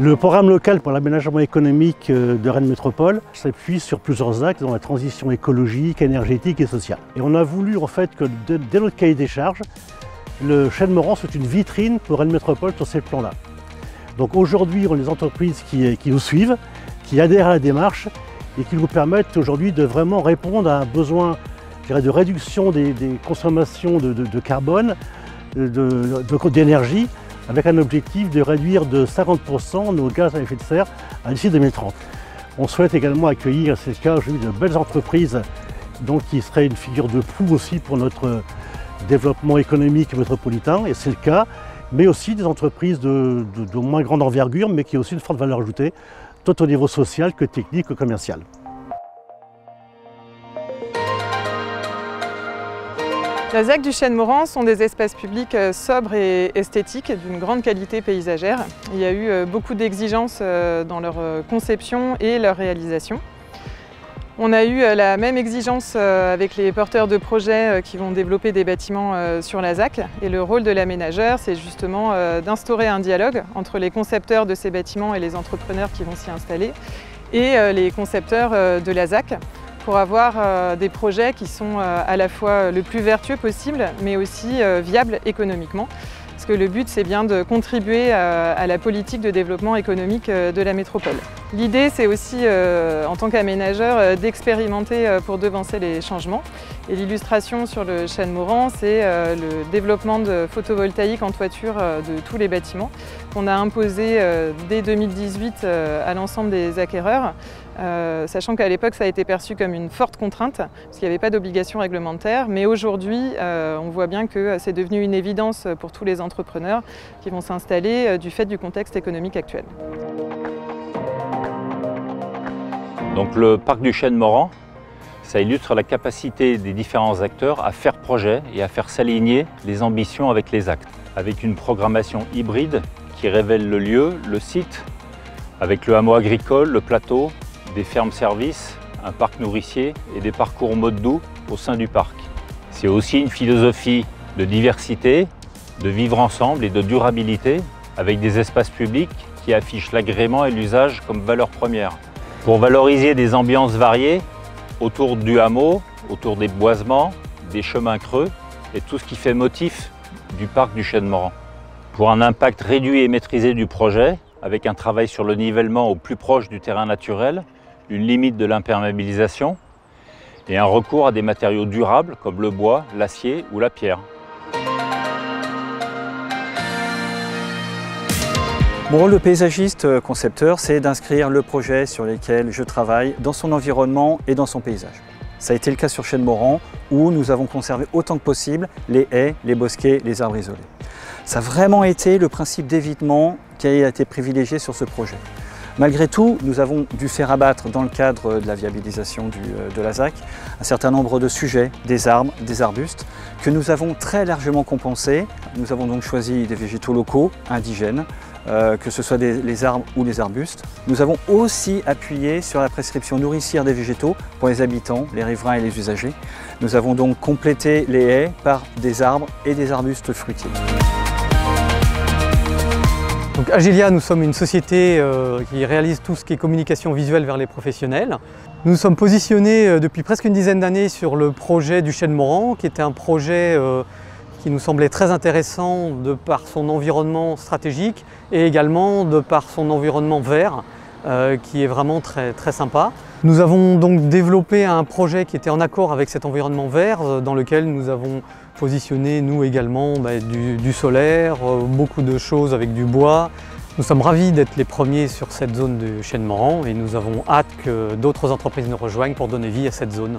Le programme local pour l'aménagement économique de Rennes Métropole s'appuie sur plusieurs axes dans la transition écologique, énergétique et sociale. Et on a voulu en fait que dès notre cahier des charges, le Chêne-Morand soit une vitrine pour Rennes Métropole sur ces plans-là. Donc aujourd'hui, on a des entreprises qui nous suivent, qui adhèrent à la démarche et qui nous permettent aujourd'hui de vraiment répondre à un besoin de réduction des consommations de carbone, d'énergie, avec un objectif de réduire de 50% nos gaz à effet de serre d'ici 2030. On souhaite également accueillir, c'est le cas aujourd'hui, de belles entreprises donc, qui seraient une figure de proue aussi pour notre développement économique métropolitain, et c'est le cas, mais aussi des entreprises de moins grande envergure, mais qui ont aussi une forte valeur ajoutée, tant au niveau social que technique que commercial. Les ZAC du Chêne-Morand sont des espaces publics sobres et esthétiques d'une grande qualité paysagère. Il y a eu beaucoup d'exigences dans leur conception et leur réalisation. On a eu la même exigence avec les porteurs de projets qui vont développer des bâtiments sur la ZAC. Et le rôle de l'aménageur, c'est justement d'instaurer un dialogue entre les concepteurs de ces bâtiments et les entrepreneurs qui vont s'y installer et les concepteurs de la ZAC, pour avoir des projets qui sont à la fois le plus vertueux possible, mais aussi viables économiquement. Parce que le but, c'est bien de contribuer à la politique de développement économique de la métropole. L'idée, c'est aussi, en tant qu'aménageur, d'expérimenter pour devancer les changements. Et l'illustration sur le Chêne-Morand, c'est le développement de photovoltaïque en toiture de tous les bâtiments qu'on a imposé dès 2018 à l'ensemble des acquéreurs, sachant qu'à l'époque, ça a été perçu comme une forte contrainte, parce qu'il n'y avait pas d'obligation réglementaire. Mais aujourd'hui, on voit bien que c'est devenu une évidence pour tous les entrepreneurs qui vont s'installer du fait du contexte économique actuel. Donc le parc du Chêne-Morand, ça illustre la capacité des différents acteurs à faire projet et à faire s'aligner les ambitions avec les actes, avec une programmation hybride qui révèle le lieu, le site, avec le hameau agricole, le plateau, des fermes-services, un parc nourricier et des parcours mode doux au sein du parc. C'est aussi une philosophie de diversité, de vivre ensemble et de durabilité, avec des espaces publics qui affichent l'agrément et l'usage comme valeur première. Pour valoriser des ambiances variées autour du hameau, autour des boisements, des chemins creux et tout ce qui fait motif du parc du Chêne-Morand. Pour un impact réduit et maîtrisé du projet, avec un travail sur le nivellement au plus proche du terrain naturel, une limite de l'imperméabilisation et un recours à des matériaux durables comme le bois, l'acier ou la pierre. Mon rôle de paysagiste concepteur, c'est d'inscrire le projet sur lequel je travaille dans son environnement et dans son paysage. Ça a été le cas sur Chêne-Morand, où nous avons conservé autant que possible les haies, les bosquets, les arbres isolés. Ça a vraiment été le principe d'évitement qui a été privilégié sur ce projet. Malgré tout, nous avons dû faire abattre dans le cadre de la viabilisation de la ZAC un certain nombre de sujets, des arbres, des arbustes, que nous avons très largement compensés. Nous avons donc choisi des végétaux locaux, indigènes, que ce soit les arbres ou les arbustes. Nous avons aussi appuyé sur la prescription nourricière des végétaux pour les habitants, les riverains et les usagers. Nous avons donc complété les haies par des arbres et des arbustes fruitiers. Donc Agilia, nous sommes une société qui réalise tout ce qui est communication visuelle vers les professionnels. Nous sommes positionnés depuis presque une dizaine d'années sur le projet du Chêne-Morand, qui était un projet qui nous semblait très intéressant de par son environnement stratégique et également de par son environnement vert, qui est vraiment très sympa. Nous avons donc développé un projet qui était en accord avec cet environnement vert, dans lequel nous avons positionné, nous également, du solaire, beaucoup de choses avec du bois. Nous sommes ravis d'être les premiers sur cette zone du Chêne-Morand et nous avons hâte que d'autres entreprises nous rejoignent pour donner vie à cette zone.